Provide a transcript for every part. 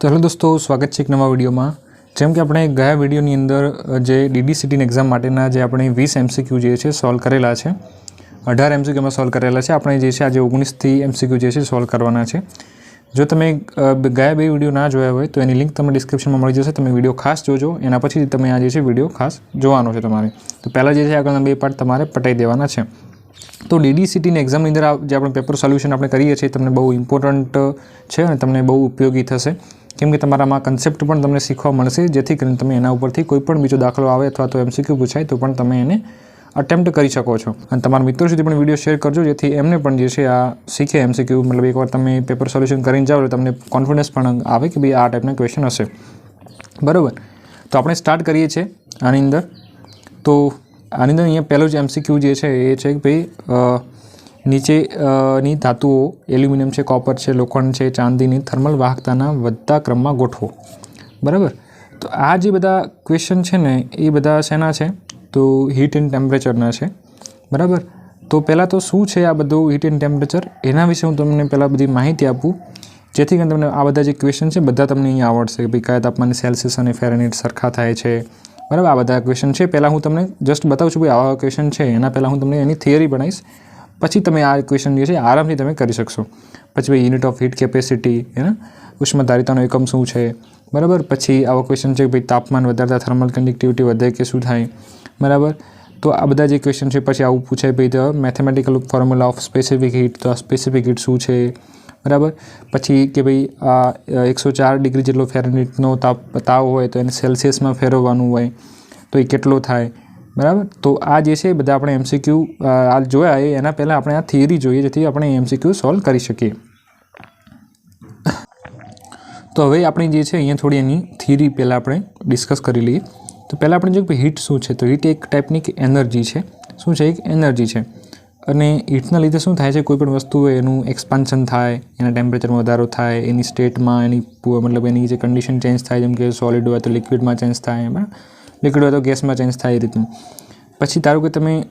तो हेलो दोस्तों, स्वागत है एक नवा वीडियो में। जेम कि अपने गया वीडियोनी अंदर जे DDCT एक्जाम माटेना जे अपने 20 MCQ जे छे सॉल्व करेला छे, 18 MCQ में सॉल्व करेला छे। अपने जे छे आज 19 थी MCQ जे छे सॉल्व करवाना छे। जो तमे गया बे विडियो ना जोया होय तो एनी लिंक तमने डिस्क्रिप्शन में मळी जशे। तमे विडियो खास जोजो, एना पछी तमे आ जे छे विडियो खास जोवानो छे तमारे। तो पहला जे छे आगळना बे पार्ट तमारे पटाई देवाना छे। तो DDCT एक्जाम अंदर जे आपणे पेपर सोल्यूशन आपणे करीए छीए तमने बहु इम्पोर्टન્ટ छे अने तमने बहु उपयोगी थशे, केम के तमारामां कन्सेप्ट पण तमने शीखवा मळशे, जेथी करीने तमे एना उपरथी कोईपण बीजो दाखलो आवे अथवा तो MCQ पूछाय तो पण तमे एने अटेम्प्ट करी शको छो। अने तमारा मित्रों सुधी पण विडियो शेर करजो, जेथी एमने पण जे छे आ शीखे MCQ। मतलब एकवार तमे पेपर सोल्यूशन करीने जाओ तो तमने कॉन्फिडन्स पण आवे के भाई आ टाइपना क्वेश्चन हशे, बराबर। तो आपणे स्टार्ट करीए छीए आनी अंदर। तो आनी अंदर अहींया पहेलो ज MCQ जे छे ए छे के भाई नीचे नी धातुओ एल्युमिनियम है, कॉपर है, लोखंड है, चांदी थर्मल वाहकताना वधता क्रम में गोठवो, बराबर। तो आ जे बधा क्वेश्चन है ने ए बधा शेना छे तो हीट एंड टेम्परेचरना छे, बराबर। तो पहला तो शुं छे आ बधुं हीट एंड टेम्परेचर, एना विषे हूँ तमने पहला बधी माहिती आपूँ, जेथी करीने तमने आ बधा जे क्वेश्चन है बधा तमने अहींया आवडशे। भाई कया तापमाने सेल्सियस अने फेरेनहीट सरखा थाय छे, बराबर। आ बधा क्वेश्चन है पहला हूँ तमने जस्ट बताऊँ छुं भाई आवा क्वेश्चन है, एना पहला हूँ तमने एनी थियरी बनावीश, पछी तमे आ क्वेश्चन जे छे आरामथी तमे करी शकशो। पछी भाई यूनिट ऑफ हीट केपेसिटी है ना, उष्माधारितानो एकम शुं छे, बराबर। पछी आवा क्वेश्चन है भाई तापमान वधारता थर्मल कंडक्टिविटी वधे के शुं थाय, बराबर। तो आ बधा जे क्वेश्चन है पछी आवुं पूछाय भाई the mathematical formula of specific heat, तो आ स्पेसिफिक हीट शुं छे, बराबर। पछी के भाई आ 104 डिग्री जेटलो फेरेनहीटनो ताव होय तो एने सेल्सियस में फेरववानुं होय तो ए केटलो थाय, बराबर। तो आ जे छे बधा आपणे MCQ आ जोया ए एना पहला आपणे आ थियरी जोईए, जेथी आपणे MCQ सॉल्व करी शकीए। तो हवे आपणे जे छे अहींया थोड़ी एनी थियरी पहला आपणे डिस्कस करी लईए। तो पहला आपणे जो हीट शुं छे, तो हीट एक टाइपनी एनर्जी छे। शुं छे? एक एनर्जी छे। अने हीटना लीधे शुं थाय छे, कोईपण वस्तु होय एनुं एक्सपान्शन थाय, एना टेम्परेचर में वधारो थाय, एनी स्टेट में एनी मतलब एनी जे कंडीशन चेन्ज थाय, जेम के सॉलिड होय तो लिक्विड में चेन्ज थाय, बराबर। लिक्विड होय तो गैस में चेन्ज थाय, ए रीतनुं। पछी धारो के तमे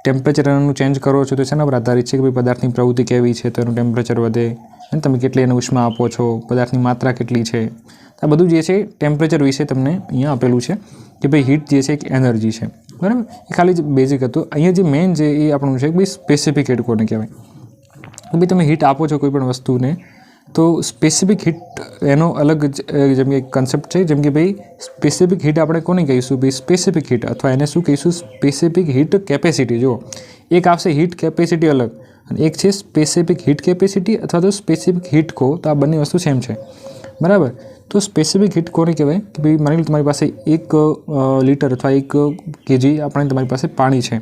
टेम्परेचर एनुं चेन्ज करो छो तो शेना पर आधारित छे कि भाई पदार्थनी प्रवृत्ति केवी छे तो एनुं टेम्परेचर वधे, अने तमे केटली एने उष्मा आपो छो, पदार्थनी मात्रा केटली छे। आ बधुं जे छे टेम्परेचर विषे तमने अहींया आपेलुं छे कि भाई हीट जे छे एक एनर्जी छे, बराबर। ए खाली बेजिक हतुं। अहींया जे मेन जे ए आपणुं छे कि भाई स्पेसिफिक हीट कोने कहेवाय। भाई तमे हीट आपो छो कोईपण वस्तुने तो स्पेसिफिक हीट एनो अलग जेम के कॉन्सेप्ट है, जेम के भाई स्पेसिफिक हीट आपणे कोने कहीशुं, भाई स्पेसिफिक हीट अथवा एने शुं कहीशुं स्पेसिफिक हीट केपेसिटी। जो एक आवशे हीट केपेसिटी अलग अने एक छे स्पेसिफिक हीट केपेसिटी अथवा तो स्पेसिफिक हीट को, तो आ बंने वस्तु सेम छे, बराबर। तो स्पेसिफिक हीट कोने कहेवाय कि भाई मानी लो तमारी पासे 1 लीटर अथवा 1 kg आपणे तमारी पासे पाणी छे,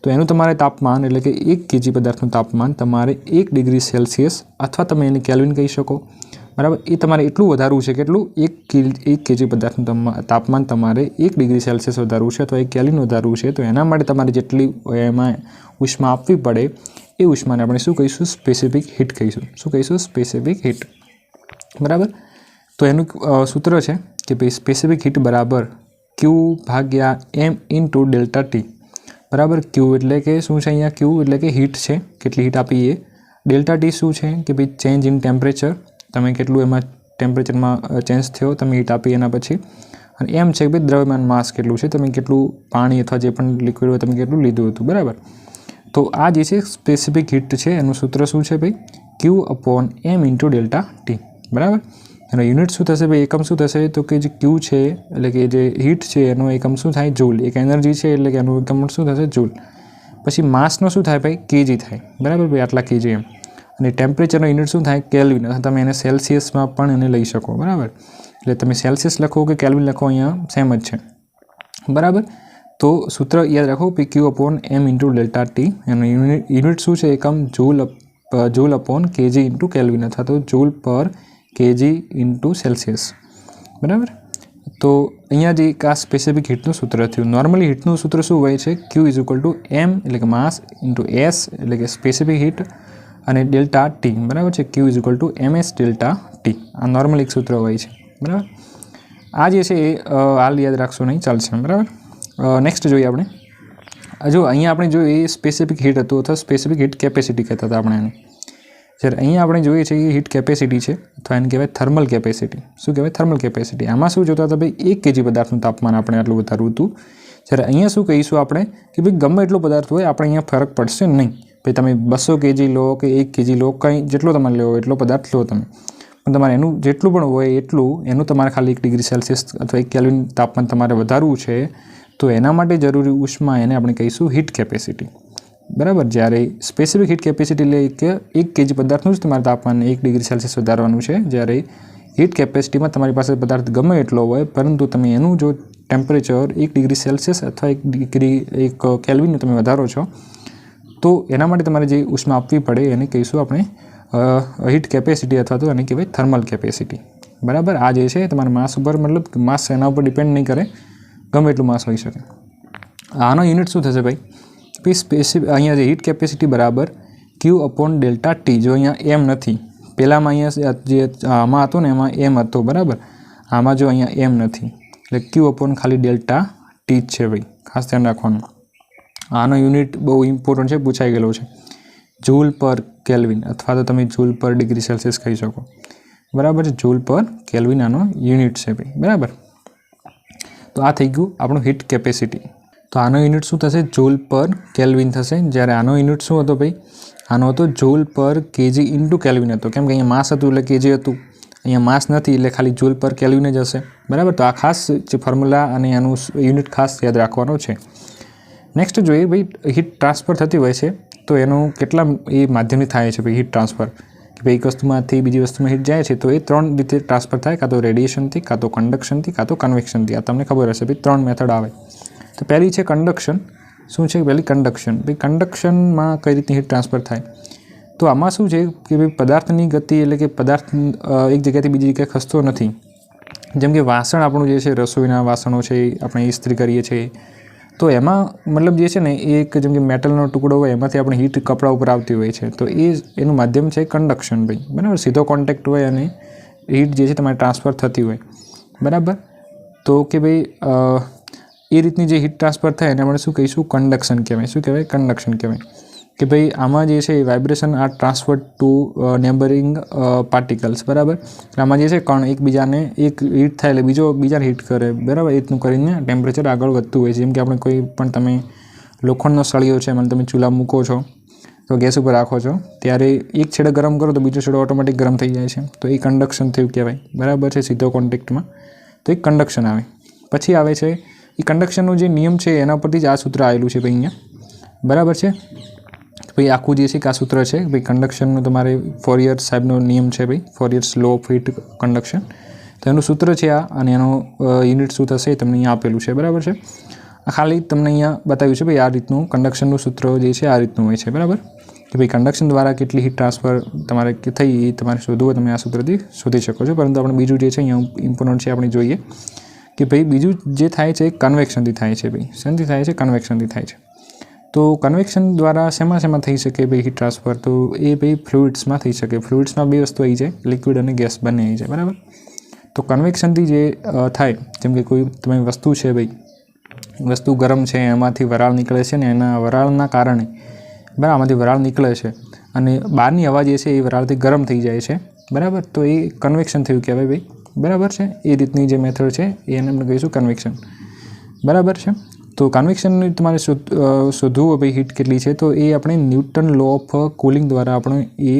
तो एनु तमारे तापमान एटले के 1 kg पदार्थनुं तापमान तमारे 1 डिग्री सेल्सियस अथवा तमे एने केल्विन कही शको, बराबर। ए तमारे एटलुं वधारवुं छे, केटलुं 1 kg पदार्थनुं तापमान तमारे 1 डिग्री सेल्सियस वधारवुं छे अथवा 1 केल्विन वधारवुं छे। तो एना माटे तमारे जेटली एमां उष्मा आपवी पड़े ए उष्माने आपणे शुं कहीशुं स्पेसिफिक हीट कहीशुं। शुं कहीशुं? स्पेसिफिक हीट, बराबर। तो एनुं सूत्र छे कि भाई स्पेसिफिक हीट बराबर Q भाग्या M इंटू डेल्टा T, बराबर। क्यू एटले के शुं छे अहींया क्यू एटले के हीट छे, केटली हीट आपी ए। डेल्टा टी शुं छे कि भाई चेन्ज इन टेम्परेचर, तमे केटलुं एमां टेम्परेचर में चेन्ज थयो तमे हीट आपी एना पछी। अने एम छे कि भाई द्रव्यमान मास केटलुं छे, तमे केटलुं पाणी अथवा जे पण लिक्विड होय तमे केटलुं लीधुं हतुं, बराबर। तो आ जे छे स्पेसिफिक हीट छे एनुं सूत्र शुं छे भाई Q upon M into delta T, बराबर। एनो यूनिट शुं थशे भाई, एकम शुं थशे तो कि जे Q छे एटले के जे हीट छे एनो एकम शुं थाय जूल, एक एनर्जी छे एटले के एनुं एकम शुं थशे जूल। पछी मासनो शुं थाय भाई केजी थाय, बराबर भाई आटला केजी एम। अने टेम्परेचरनो यूनिट शुं थाय केल्विन, अथवा तमे एने सेल्सियस में पण एने लई शको, बराबर। एटले तमे सेल्सियस लखो के केल्विन लखो अहींया सेम ज छे, बराबर। तो सूत्र याद रखो P Q upon M into delta T, एनो यूनिट शुं छे एकम joule upon KG into kelvin अथवा तो जूल पर केजी इंटू सेल्सियस, बराबर। तो अहींया जे आ स्पेसिफिक हीटनुं सूत्र थयुं। नॉर्मली हीटनुं सूत्र शुं होय छे Q is equal to M एटले के मास इंटू S एटले के स्पेसिफिक हीट अने डेल्टा T, बराबर छे Q is equal to MS delta T। आ नॉर्मल एक सूत्र होय छे, बराबर। आ जे छे हाल याद राखशो नहीं, चालशे, बराबर। नेक्स्ट जोईए आपणे। जो अहींया आपणे जो ए स्पेसिफिक हीट हतुं अथवा स्पेसिफिक हीट केपेसिटी कहेता हता आपणे एने। જ્યારે અહીંયા આપણે જોઈએ છીએ કે હીટ કેપેસિટી છે અથવા એને કહેવાય થર્મલ કેપેસિટી. શું કહેવાય? Thermal capacity. આમાં શું જોતા હતા ભાઈ 1 kg પદાર્થનું તાપમાન આપણે આટલું વધારવું હતું. જ્યારે અહીંયા શું કહીશું આપણે કે ભાઈ ગમે એટલો પદાર્થ હોય આપણે અહીંયા ફરક પડશે નહીં. ભાઈ તમે 200 kg લો કે 1 kg લો, કંઈ જેટલો તમારે લેવો એટલો પદાર્થ લો તમે, પણ તમારે એનું જેટલું પણ હોય એટલું એનું તમારે ખાલી 1 ડિગ્રી સેલ્સિયસ અથવા 1 કેલ્વિન તાપમાન તમારે વધારવું છે. તો એના માટે જરૂરી ઉષ્મા એને આપણે કહીશું હીટ કેપેસિટી. બરાબર. જ્યારે સ્પેસિફિક હીટ કેપેસિટી એટલે કે 1 kg પદાર્થનું જ તમારે તાપમાન 1 ડિગ્રી સેલ્સિયસ વધારવાનું છે. જ્યારે હીટ કેપેસિટીમાં તમારી પાસે પદાર્થ ગમે એટલો હોય પરંતુ તમે એનું જો ટેમ્પરેચર 1 ડિગ્રી સેલ્સિયસ અથવા 1 કેલ્વિન તમે વધારો છો તો એના માટે તમારે જે ઉષ્મા આપવી પડે એને કહીશું આપણે હીટ કેપેસિટી અથવા તો એને કહેવાય થર્મલ કેપેસિટી. બરાબર. આ જે છે તમારા માસ ઉપર, મતલબ માસ એના ઉપર ડિપેન્ડ નહીં કરે, ગમે એટલું માસ હોઈ શકે. આનો યુનિટ શું થશે ભાઈ? સ્પેસિફિક અહીંયા જે હીટ કેપેસિટી બરાબર Q/Δt. જો અહીંયા એમ નથી, પહેલાંમાં અહીંયા જે આમાં હતો ને એમાં એમ હતો. બરાબર. આમાં જો અહીંયા એમ નથી એટલે Q/ Δt જ છે ભાઈ, ખાસ ધ્યાન રાખવાનું. આનો યુનિટ બહુ ઇમ્પોર્ટન્ટ છે, પૂછાઈ ગયેલો છે. જૂલ પર કેલ્વિન અથવા તો તમે જૂલ પર ડિગ્રી સેલ્સિયસ કહી શકો. બરાબર છે. જૂલ પર કેલ્વિન આનો યુનિટ છે ભાઈ. બરાબર. તો આ થઈ ગયું આપણું હીટ કેપેસિટી. તો આનો યુનિટ શું થશે? જૂલ પર કેલ્વિન થશે. જ્યારે આનો યુનિટ શું હતો ભાઈ? આનો હતો જૂલ પર kg × કેલ્વિન હતો. કેમ કે અહીંયા માસ હતું એટલે kg હતું, અહીંયા માસ નથી એટલે ખાલી જૂલ પર કેલ્વિન જ હશે. બરાબર. તો આ ખાસ જે ફોર્મ્યુલા અને આનું યુનિટ ખાસ યાદ રાખવાનો છે. નેક્સ્ટ જોઈએ ભાઈ, હીટ ટ્રાન્સફર થતી હોય છે તો એનું કેટલા એ માધ્યમથી થાય છે ભાઈ હીટ ટ્રાન્સફર? કે ભાઈ એક વસ્તુમાંથી બીજી વસ્તુમાં હીટ જાય છે તો એ 3 રીતે ટ્રાન્સફર થાય, કાં તો રેડિયેશનથી, કાં તો કન્ડક્શનથી, કાં તો કન્વેક્શનથી. આ તમને ખબર હશે ભાઈ 3 મેથડ આવે. તો પહેલી છે કન્ડક્શન. શું છે પહેલી? કન્ડક્શન. ભાઈ કન્ડક્શનમાં કઈ રીતની હીટ ટ્રાન્સફર થાય? તો આમાં શું છે કે ભાઈ પદાર્થની ગતિ એટલે કે પદાર્થ એક જગ્યાથી બીજી જગ્યાએ ખસતો નથી. જેમ કે વાસણ આપણું જે છે, રસોઈના વાસણો છે, આપણે ઇસ્ત્રી કરીએ છીએ તો એમાં મતલબ જે છે ને એ એક જેમ કે મેટલનો ટુકડો હોય એમાંથી આપણે હીટ કપડા ઉપર આવતી હોય છે. તો એનું માધ્યમ છે કન્ડક્શન ભાઈ. બરાબર. સીધો કોન્ટેક્ટ હોય અને હીટ જે છે તમારે ટ્રાન્સફર થતી હોય. બરાબર. તો કે ભાઈ એ રીતની જે હીટ ટ્રાન્સફર થાય એને આપણે શું કહીશું? કન્ડક્શન કહેવાય. શું કહેવાય? કન્ડક્શન કહેવાય. કે ભાઈ આમાં જે છે vibration are transfer to neighbouring particles. બરાબર. આમાં જે છે કણ એકબીજાને એક હીટ થાય એટલે બીજાને હીટ કરે. બરાબર. એ રીતનું કરીને ટેમ્પરેચર આગળ વધતું હોય છે. જેમ કે આપણે કોઈ પણ તમે લોખંડનો સળિયો છે એમાં તમે ચૂલા મૂકો છો તો ગેસ ઉપર રાખો છો ત્યારે એક છેડે ગરમ કરો તો બીજો છેડો ઓટોમેટિક ગરમ થઈ જાય છે. તો એ કન્ડક્શન થયું કહેવાય. બરાબર છે. સીધો કોન્ટેક્ટમાં તો એક કન્ડક્શન આવે. પછી આવે છે એ કન્ડક્શનનો જે નિયમ છે એના પરથી જ આ સૂત્ર આવેલું છે ભાઈ અહીંયા. બરાબર છે. ભાઈ આખું જે છે કે આ સૂત્ર છે ભાઈ કન્ડક્શનનું તમારે ફોરિયર સાહેબનો નિયમ છે ભાઈ, ફોરિયર્સ લો ઓફ હીટ કન્ડક્શન. તો એનું સૂત્ર છે આ, અને એનો યુનિટ શું થશે એ તમને અહીંયા આપેલું છે. બરાબર છે. આ ખાલી તમને અહીંયા બતાવ્યું છે ભાઈ આ રીતનું કન્ડક્શનનું સૂત્ર જે છે આ રીતનું હોય છે. બરાબર. કે ભાઈ કન્ડક્શન દ્વારા કેટલી હીટ ટ્રાન્સફર તમારે થઈ એ તમારે શોધવું હોય તમે આ સૂત્રથી શોધી શકો છો. પરંતુ આપણે બીજું જે છે અહીંયા ઇમ્પોર્ટન્ટ છે આપણે જોઈએ કે ભાઈ બીજું જે થાય છે કન્વેક્શનથી થાય છે ભાઈ. શેનાથી થાય છે? કન્વેક્શનથી થાય છે. તો કન્વેક્શન દ્વારા શેમાં થઈ શકે ભાઈ હીટ ટ્રાન્સફર? તો એ ભાઈ ફ્લુઇડ્સમાં થઈ શકે. ફ્લુઇડ્સમાં બે વસ્તુ આવી જાય, લિક્વિડ અને ગેસ બંને આવી જાય. બરાબર. તો કન્વેક્શનથી જે થાય, જેમ કે કોઈ તમે વસ્તુ છે ભાઈ, વસ્તુ ગરમ છે એમાંથી વરાળ નીકળે છે ને એના વરાળના કારણે બરાબર આમાંથી વરાળ નીકળે છે અને બહારની હવા જે છે એ વરાળથી ગરમ થઈ જાય છે. બરાબર. તો એ કન્વેક્શન થયું કહેવાય ભાઈ. બરાબર છે. એ રીતની જે મેથડ છે એને આપણે કહીશું કન્વેક્શન. બરાબર છે. તો કન્વેક્શનની તમારે શોધવું હોય ભાઈ હીટ કેટલી છે તો એ આપણે ન્યૂટન લો ઓફ કુલિંગ દ્વારા આપણે એ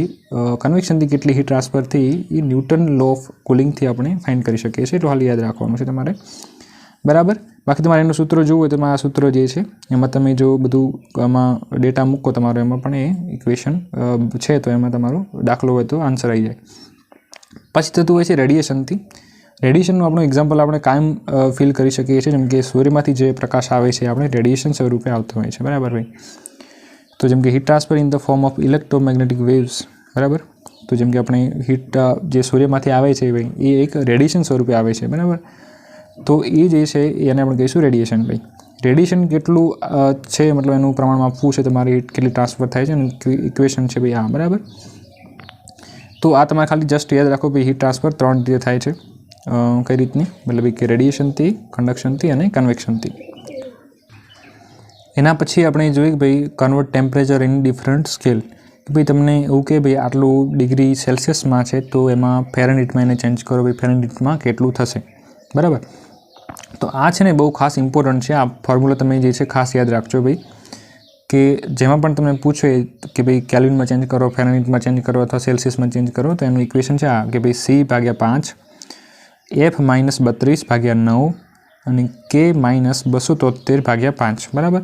કન્વેક્શનથી કેટલી હીટ ટ્રાન્સફર થઈ એ ન્યૂટન લો ઓફ કુલિંગથી આપણે ફાઇન્ડ કરી શકીએ છીએ. એટલું હાલ યાદ રાખવાનું છે તમારે. બરાબર. બાકી તમારે એનું સૂત્ર જોવું હોય તો આ સૂત્ર જે છે એમાં તમે જો બધું આમાં ડેટા મૂકો તમારો એમાં પણ એ ઇક્વેશન છે તો એમાં તમારો દાખલો હોય તો આન્સર આવી જાય. પછી થતું હોય છે રેડિયેશનથી. રેડિયેશનનું આપણું એક્ઝામ્પલ આપણે કાયમ ફીલ કરી શકીએ છીએ. જેમ કે સૂર્યમાંથી જે પ્રકાશ આવે છે આપણે રેડિયેશન સ્વરૂપે આવતો હોય છે. બરાબર ભાઈ. તો જેમ કે heat transfer in the form of electromagnetic waves. બરાબર. તો જેમ કે આપણે હીટ જે સૂર્યમાંથી આવે છે ભાઈ એ એક રેડિયેશન સ્વરૂપે આવે છે. બરાબર. તો એ જે છે એને આપણે કહીશું રેડિયેશન ભાઈ. રેડિયેશન કેટલું છે મતલબ એનું પ્રમાણ આપવું છે તમારી હીટ કેટલી ટ્રાન્સફર થાય છે અને ઇક્વેશન છે ભાઈ. હા બરાબર. તો આ તમારે ખાલી જસ્ટ યાદ રાખો ભાઈ હીટ ટ્રાન્સફર 3 રીતે થાય છે. કઈ રીતની? મતલબ કે રેડિયેશનથી, કન્ડક્શનથી અને કન્વેક્શનથી. એના પછી આપણે જોઈએ કે ભાઈ convert temperature in different scale. કે ભાઈ તમને એવું કે ભાઈ આટલું ડિગ્રી સેલ્સિયસમાં છે તો એમાં ફેરનહીટમાં એને ચેન્જ કરો, ભાઈ ફેરનહીટમાં કેટલું થશે, બરાબર. તો આ છે ને બહુ ખાસ ઇમ્પોર્ટન્ટ છે. આ ફોર્મ્યુલા તમે જે છે ખાસ યાદ રાખજો ભાઈ, કે જેમાં પણ તમને પૂછે કે ભાઈ કેલ્વિનમાં ચેન્જ કરો, ફેરનહીટમાં ચેન્જ કરો અથવા સેલ્સિયસમાં ચેન્જ કરો, તો એનું ઇક્વેશન છે આ કે ભાઈ C/5 F - 32/9 અને K - 273/5, બરાબર.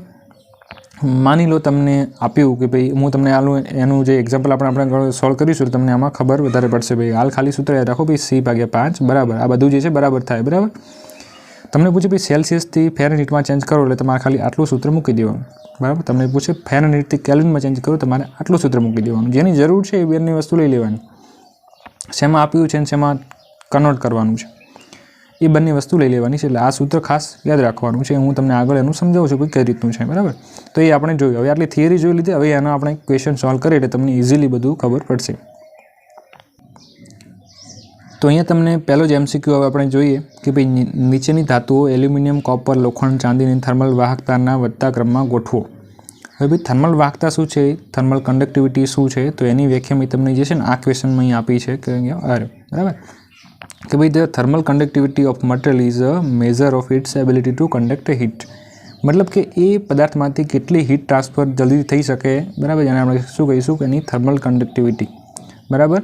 માની લો તમને આપ્યું કે ભાઈ હું તમને એનું જે એક્ઝામ્પલ આપણે સોલ્વ કરીશું તો તમને આમાં ખબર વધારે પડશે ભાઈ. હાલ ખાલી સૂત્ર યાદ રાખો ભાઈ, C/5 બરાબર, આ બધું જે છે બરાબર થાય, બરાબર. તમને પૂછે ભાઈ સેલ્સિયસથી ફેરનહીટમાં ચેન્જ કરો એટલે તમારે ખાલી આટલું સૂત્ર મૂકી દેવાનું, બરાબર. તમને પૂછે ફેરનહીટથી કેલ્વિનમાં ચેન્જ કરો, તમારે આટલું સૂત્ર મૂકી દેવાનું. જેની જરૂર છે એ બંને વસ્તુ લઈ લેવાની, શેમાં આપ્યું છે અને શેમાં કન્વર્ટ કરવાનું છે એ બંને વસ્તુ લઈ લેવાની છે. એટલે આ સૂત્ર ખાસ યાદ રાખવાનું છે. હું તમને આગળ એનું સમજાવું છું કે કઈ રીતનું છે, બરાબર. તો એ આપણે જોયું. હવે આટલી થિયરી જોઈ લીધી, હવે એનો આપણે ક્વેશ્ચન સોલ્વ કરીએ એટલે તમને ઇઝીલી બધું ખબર પડશે. તો અહીંયા તમને પહેલો જ MCQ હવે આપણે જોઈએ કે ભાઈ નીચેની ધાતુઓ એલ્યુમિનિયમ, કોપર, લોખંડ, ચાંદીની થર્મલ વાહકતાના વધતા ક્રમમાં ગોઠવો. હવે ભાઈ થર્મલ વાહકતા શું છે, થર્મલ કન્ડક્ટિવિટી શું છે, તો એની વ્યાખ્યા મેં તમને જે છે ને આ ક્વેશ્ચનમાં અહીં આપી છે કે અહીંયા બરાબર, કે ભાઈ the thermal conductivity of material is a measure of its ability to conduct heat. મતલબ કે એ પદાર્થમાંથી કેટલી હીટ ટ્રાન્સફર જલ્દી થઈ શકે, બરાબર. એને આપણે શું કહીશું કે એની થર્મલ કન્ડક્ટિવિટી, બરાબર.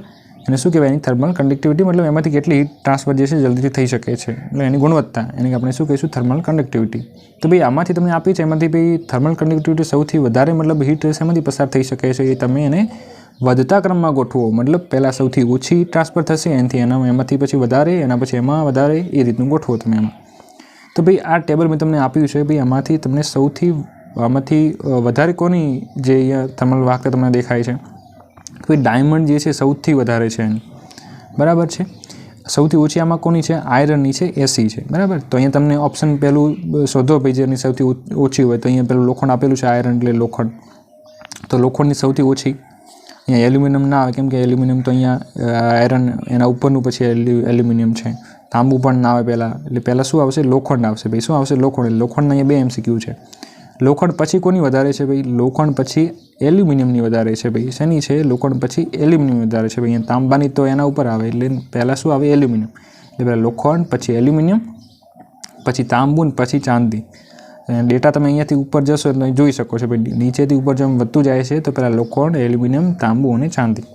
એને શું કહેવાય, એની થર્મલ કન્ડક્ટિવિટી, મતલબ એમાંથી કેટલી હીટ ટ્રાન્સફર જે છે જલ્દીથી થઈ શકે છે, એટલે એની ગુણવત્તા, એને આપણે શું કહીશું, થર્મલ કન્ડક્ટિવિટી. તો ભાઈ આમાંથી તમને આપી છે, એમાંથી ભાઈ થર્મલ કન્ડક્ટિવિટી સૌથી વધારે મતલબ હીટ એમાંથી પસાર થઈ શકે છે, એ તમે એને વધતા ક્રમમાં ગોઠવો. મતલબ પહેલાં સૌથી ઓછી ટ્રાન્સફર થશે, એમાંથી પછી વધારે, એના પછી એમાં વધારે, એ રીતનું ગોઠવો તમે એમાં. તો ભાઈ આ ટેબલ મેં તમને આપ્યું છે, ભાઈ આમાંથી તમને આમાંથી વધારે કોની જે અહીંયા થર્મલ વાહકતા તમને દેખાય છે, ભાઈ ડાયમંડ જે છે સૌથી વધારે છે એની, બરાબર છે. સૌથી ઓછી આમાં કોની છે, આયરનની છે, 80 છે, બરાબર. તો અહીંયા તમને ઓપ્શન પહેલું શોધો ભાઈ જેની સૌથી ઓછી હોય, તો અહીંયા પેલું લોખંડ આપેલું છે, આયરન એટલે લોખંડ, તો લોખંડની સૌથી ઓછી. અહીંયા એલ્યુમિનિયમ ના આવે, કેમ કે એલ્યુમિનિયમ તો અહીંયા આયરન એના ઉપરનું પછી એલ્યુમિનિયમ છે. તાંબુ પણ ના આવે પહેલાં, એટલે પહેલાં શું આવશે, લોખંડ આવશે ભાઈ. શું આવશે, લોખંડ. લોખંડના અહીંયા 2 MCQ છે. લોખંડ પછી કોની વધારે છે ભાઈ, લોખંડ પછી એલ્યુમિનિયમની વધારે છે ભાઈ. શેની છે, લોખંડ પછી એલ્યુમિનિયમ વધારે છે ભાઈ. અહીંયા તાંબાની તો એના ઉપર આવે, એટલે પહેલાં શું આવે, એલ્યુમિનિયમ. એટલે પહેલાં લોખંડ, પછી એલ્યુમિનિયમ, પછી તાંબુ ને પછી ચાંદી. ડેટા તમે અહીંયાથી ઉપર જશો એટલે જોઈ શકો છો ભાઈ, નીચેથી ઉપર જેમ વધતું જાય છે તો પહેલાં લોખંડ, એલ્યુમિનિયમ, તાંબુ અને ચાંદી,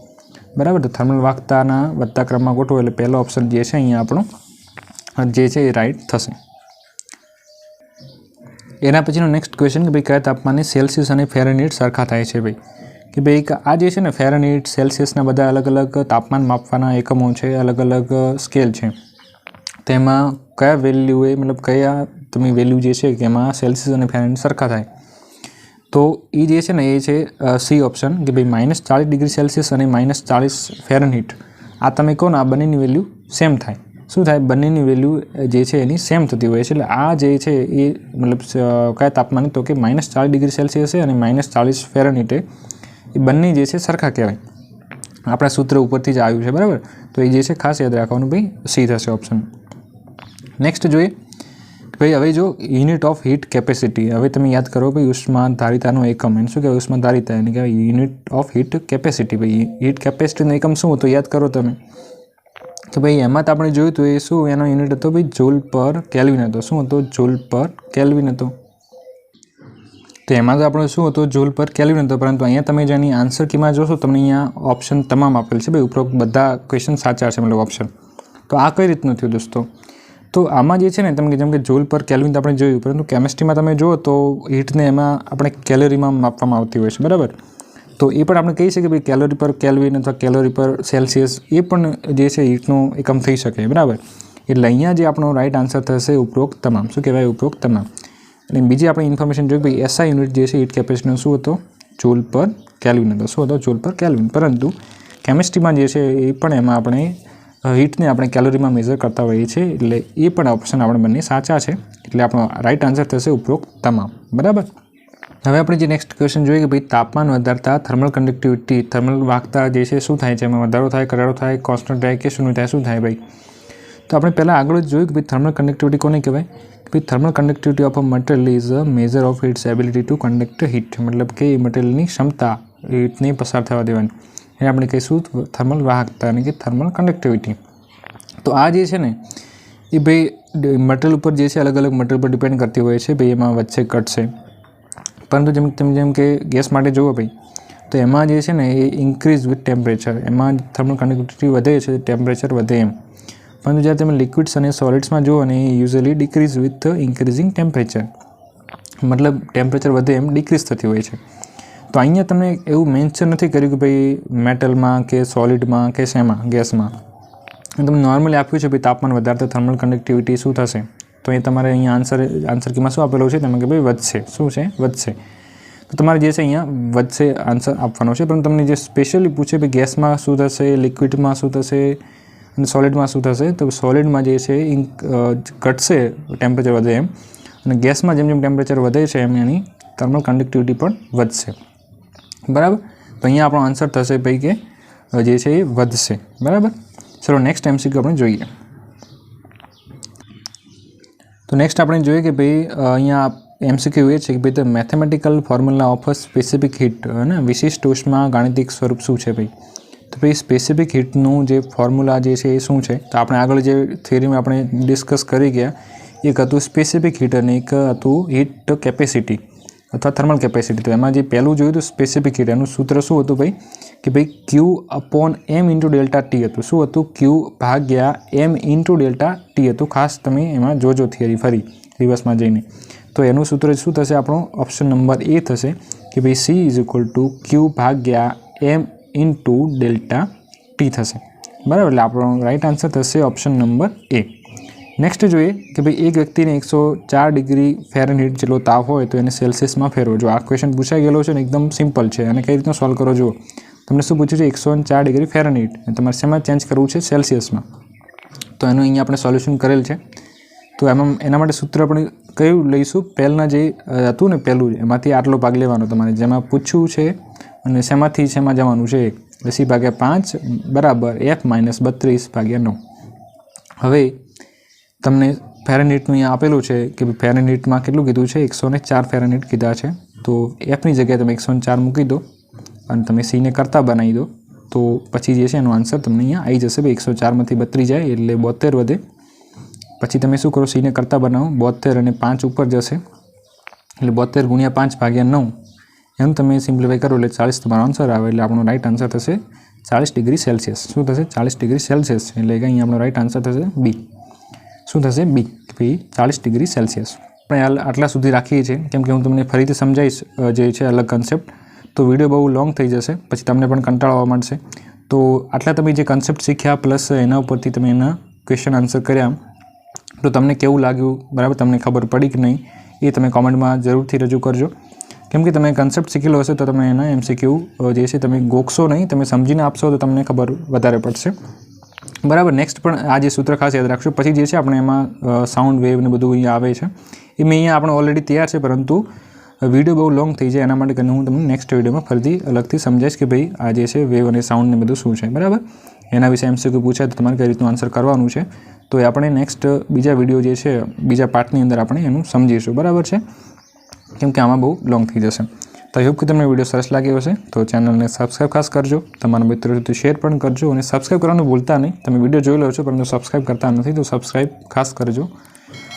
બરાબર. તો થર્મલ વાહકતાના વધતા ક્રમમાં ગોઠવો એટલે પહેલો ઓપ્શન જે છે અહીંયા આપણો જે છે એ રાઈટ થશે. એના પછીનો નેક્સ્ટ ક્વેશ્ચન કે ભાઈ કયા તાપમાને સેલ્સિયસ અને ફેરનહીટ સરખા થાય છે ભાઈ, કે ભાઈ આ જે છે ને ફેરનહીટ, સેલ્સિયસના બધા અલગ અલગ તાપમાન માપવાના એકમો છે, અલગ અલગ સ્કેલ છે. તેમાં કયા વેલ્યુએ મતલબ કયા તમે વેલ્યુ જે છે કે એમાં સેલ્સિયસ અને ફેરનહીટ સરખા થાય, તો એ જે છે ને એ છે C ઓપ્શન, કે ભાઈ -40 ડિગ્રી સેલ્સિયસ અને -40 ફેરનહીટ. આ તમે કહો ને આ બંનેની વેલ્યુ સેમ થાય. શું થાય, બંનેની વેલ્યુ જે છે એની સેમ થતી હોય છે. એટલે આ જે છે એ મતલબ કયા તાપમાને, તો કે -40 ડિગ્રી સેલ્સિયસ અને -40 ફેરનહીટે એ બંને જે છે સરખા કહેવાય. આપણા સૂત્ર ઉપરથી જ આવ્યું છે, બરાબર. તો એ જે છે ખાસ યાદ રાખવાનું ભાઈ, C થશે ઓપ્શન. નેક્સ્ટ જોઈએ ભાઈ, હવે જો યુનિટ ઓફ હીટ કેપેસિટી. હવે તમે યાદ કરો ભાઈ, ઉષ્માધારિતાનો એકમ, એને શું કહેવાય, ઉષ્માધારિતા એને કહેવાય યુનિટ ઓફ હીટ કેપેસિટી. ભાઈ હીટ કેપેસિટીનો એકમ શું હતો યાદ કરો તમે, તો ભાઈ એમાં તો આપણે જોયું હતું એ શું, એનો યુનિટ હતો ભાઈ જૂલ પર કેલ્વિન હતો. શું હતો, જૂલ પર કેલ્વિન હતો. તો એમાં તો આપણે શું હતો, જૂલ પર કેલ્વિન હતો. પરંતુ અહીંયા તમે જેની આન્સર કીમાં જોશો તમને અહીંયા ઓપ્શન તમામ આપેલ છે ભાઈ, ઉપરોક્ત બધા ક્વેશ્ચન સાચા છે મતલબ ઓપ્શન. તો આ કઈ રીતનું થયું દોસ્તો, તો આમાં જે છે ને તમે જેમ કે જૂલ પર કેલ્વિન તો આપણે જોયું, પરંતુ કેમિસ્ટ્રીમાં તમે જુઓ તો હીટને એમાં આપણે કેલરીમાં માપવામાં આવતી હોય છે, બરાબર. તો એ પણ આપણે કહી શકીએ ભાઈ કેલોરી પર કેલ્વિન અથવા કેલોરી પર સેલ્સિયસ, એ પણ જે છે હીટનો એકમ થઈ શકે, બરાબર. એટલે અહીંયા જે આપણો રાઈટ આન્સર થશે ઉપરોક્ત તમામ. શું કહેવાય, ઉપરોક્ત તમામ. અને બીજી આપણે ઇન્ફોર્મેશન જોઈએ ભાઈ, SI યુનિટ જે છે હીટ કેપેસિટીનો શું હતો, જૂલ પર કેલ્વિન હતો. શું હતો, જૂલ પર કેલ્વિન. પરંતુ કેમિસ્ટ્રીમાં જે છે એ પણ એમાં આપણે હીટને આપણે કેલોરીમાં મેઝર કરતા હોઈએ છીએ, એટલે એ પણ ઓપ્શન આપણે બંને સાચા છે. એટલે આપણો રાઈટ આન્સર થશે ઉપરોક્ત તમામ, બરાબર. હવે આપણે જે નેક્સ્ટ ક્વેશ્ચન જોઈએ કે ભાઈ તાપમાન વધારતા થર્મલ કન્ડક્ટિવિટી, થર્મલ વાહકતા જે છે શું થાય છે, એમાં વધારો થાય, ઘટાડો થાય, કોન્સ્ટન્ટ રહે કે શૂન્ય થાય, શું થાય ભાઈ. તો આપણે પહેલાં આગળ જ જોયું કે ભાઈ થર્મલ કન્ડક્ટિવિટી કોને કહેવાય, કે ભાઈ thermal conductivity of a material is a measure of its ability to conduct heat. મતલબ કે એ મટીરિયલની ક્ષમતા હીટને પસાર થવા દેવાની, એને આપણે કહીશું થર્મલ વાહકતા એટલે કે થર્મલ કન્ડક્ટિવિટી. તો આ જે છે ને એ ભાઈ મટીરિયલ ઉપર જે છે અલગ અલગ મટીરિયલ પર ડિપેન્ડ કરતી હોય છે ભાઈ, એમાં વચ્ચે ઘટશે. પરંતુ જેમ કે ગેસ માટે જુઓ ભાઈ, તો એમાં જે છે ને એ ઇન્ક્રીઝ વિથ ટેમ્પરેચર, એમાં થર્મલ કન્ડક્ટિવિટી વધે છે, ટેમ્પરેચર વધે એમ. પરંતુ જ્યારે તમે લિક્વિડ્સ અને સોલિડ્સમાં જુઓ ને એ usually decrease with increasing temperature, મતલબ ટેમ્પરેચર વધે એમ ડિક્રીઝ થતી હોય છે. તો અહીંયા તમને એવું મેન્શન નથી કર્યું કે ભાઈ મેટલમાં કે સોલિડમાં કે શેમાં, ગેસમાં. તમને નોર્મલી આપ્યું છે ભાઈ તાપમાન વધારતા થર્મલ કન્ડક્ટિવિટી શું થશે. તો એ તમારે અહીંયા આન્સર કીમાં શું આપેલું છે તમે કે ભાઈ વધશે. શું છે? વધશે. તો તમારે જે છે અહીંયા વધશે આન્સર આપવાનો છે. પણ તમને જે સ્પેશિયલી પૂછે ભાઈ ગેસમાં શું થશે, લિક્વિડમાં શું થશે અને સોલિડમાં શું થશે, તો સોલિડમાં જે છે એ ઘટશે, ટેમ્પરેચર વધે એમ, અને ગેસમાં જેમ જેમ ટેમ્પરેચર વધે છે એમ એની થર્મલ કન્ડક્ટિવિટી પણ વધશે. બરાબર. તો અહીંયા આપણો આન્સર થશે ભાઈ કે જે છે એ વધશે. બરાબર. ચલો નેક્સ્ટ MCQ આપણે જોઈએ. તો નેક્સ્ટ આપણે જોઈએ કે ભાઈ અહીંયા MCQ એ છે કે ભાઈ the mathematical formula of a specific heat અને વિશિષ્ટ ઉષ્મા ગાણિતિક સ્વરૂપ શું છે ભાઈ. તો ભાઈ સ્પેસિફિક હીટનું જે ફોર્મ્યુલા જે છે એ શું છે. તો આપણે આગળ જે થિયરીમાં આપણે ડિસ્કસ કરી ગયા, એક હતું સ્પેસિફિક હીટ અને એક હતું હીટ કેપેસિટી અથવા થર્મલ કેપેસિટી. તો એમાં જે પહેલું જોયું હતું સ્પેસિફિક હીટ, એનું સૂત્ર શું હતું ભાઈ કે ભાઈ Q/m × ΔT હતું. શું હતું? Q/m × ΔT હતું. ખાસ તમે એમાં જોજો થિયરી ફરી રિવર્સમાં જઈને. તો એનું સૂત્ર શું થશે આપણો? ઓપ્શન નંબર એ થશે કે ભાઈ C = Q/m × ΔT થશે. બરાબર. એટલે આપણો રાઈટ આન્સર થશે ઓપ્શન નંબર એ. નેક્સ્ટ જોઈએ કે ભાઈ એક વ્યક્તિને 104 ડિગ્રી ફેરનહીટ જેટલો તાવ હોય તો એને સેલ્સિયસમાં ફેરવો. જો આ ક્વેશ્ચન પૂછાઈ ગયેલો છે ને એકદમ સિમ્પલ છે. અને કઈ રીતના સોલ્વ કરો જુઓ. તમને શું પૂછ્યું છે? 104 ડિગ્રી ફેરનહીટ, તમારે શેમાં ચેન્જ કરવું છે? સેલ્સિયસમાં. તો એનું અહીંયા આપણે સોલ્યુશન કરેલ છે. તો એના માટે સૂત્ર આપણે કયું લઈશું? પહેલાં જે હતું ને પહેલું એમાંથી આટલો ભાગ લેવાનો તમારે, જેમાં પૂછ્યું છે અને શેમાંથી શેમાં જવાનું છે 80/5 બરાબર F - 32/9. હવે તમને ફેરનહીટનું અહીંયા આપેલું છે કે ફેરનહીટમાં કેટલું કીધું છે? 104 ફેરનહીટ કીધા છે. તો Fની જગ્યાએ તમે 104 મૂકી દો અને તમે Cને કરતા બનાવી દો. તો પછી જે છે એનો આન્સર તમને અહીંયા આવી જશે. 104માંથી 32 જાય એટલે 72 વધે. પછી તમે શું કરો? Cને કરતા બનાવો, 72 અને 5 ઉપર જશે એટલે 72 × 5/9. એમ તમે સિમ્પ્લિફાઈ કરો એટલે 40 તમારો આન્સર આવે. એટલે આપણો રાઈટ આન્સર થશે 40 ડિગ્રી સેલ્સિયસ. શું થશે? 40 ડિગ્રી સેલ્સિયસ. એટલે કે અહીંયા આપણો રાઈટ આન્સર થશે B. શું થશે? B. ભાઈ 40 ડિગ્રી સેલ્સિયસ. આપણે આટલા સુધી રાખીએ છીએ કેમ કે હું તમને ફરીથી સમજાવીશ જે છે અલગ કન્સેપ્ટ. તો વિડીયો બહુ લોંગ થઈ જશે, પછી તમને પણ કંટાળો આવવા માંડશે. તો આટલા તમે જે કન્સેપ્ટ શીખ્યા પ્લસ એના ઉપરથી તમે એના ક્વેશ્ચન આન્સર કર્યા, તો તમને કેવું લાગ્યું, બરાબર, તમને ખબર પડી કે નહીં એ તમે કોમેન્ટમાં જરૂરથી રજૂ કરજો. કેમ કે તમે કન્સેપ્ટ શીખેલો હશે તો તમે એના MCQ જે છે તમે ગોખશો નહીં, તમે સમજીને આપશો તો તમને ખબર વધારે પડશે. બરાબર. નેક્સ્ટ પણ આ જે સૂત્ર ખાસ યાદ રાખશો. પછી જે છે આપણે એમાં સાઉન્ડ વેવ ને બધું અહીંયા આવે છે એ મેં અહીંયા આપણે ઓલરેડી તૈયાર છે, પરંતુ વિડીયો બહુ લોંગ થઈ જાય એના માટે કરીને હું તમને નેક્સ્ટ વિડીયોમાં ફરીથી અલગથી સમજાઈશ કે ભાઈ આ જે છે વેવ અને સાઉન્ડ ને બધું શું છે. બરાબર. એના વિશે MCQ પૂછાય તો તમારે કઈ રીતનું આન્સર કરવાનું છે તો એ આપણે નેક્સ્ટ બીજા વિડીયો જે છે બીજા પાર્ટની અંદર આપણે એનું સમજીશું. બરાબર છે. કેમ કે આમાં બહુ લોંગ થઈ જશે. તો આઈ હોપ કે તમને વિડીયો સરસ લાગ્યો હશે. તો ચેનલને સબસ્ક્રાઈબ ખાસ કરજો, તમારા મિત્રો સુધી શેર પણ કરજો અને સબસ્ક્રાઈબ કરવાનું ભૂલતા નહીં. તમે વિડીયો જોઈ લો છો પરંતુ સબસ્ક્રાઈબ કરતા નથી તો સબસ્ક્રાઈબ ખાસ કરજો.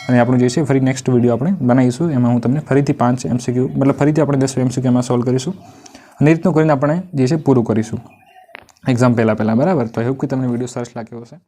અને આપણું જે છે ફરી નેક્સ્ટ વિડીયો આપણે બનાવીશું. એમાં હું તમને ફરીથી 5 MCQ મતલબ ફરીથી આપણે 10 MCQ એમાં સોલ્વ કરીશું અને એ રીતનું કરીને આપણે જે છે પૂરું કરીશું એક્ઝામ પહેલાં. બરાબર. તો આઈ હોપ કે તમને વિડીયો સરસ લાગ્યો હશે.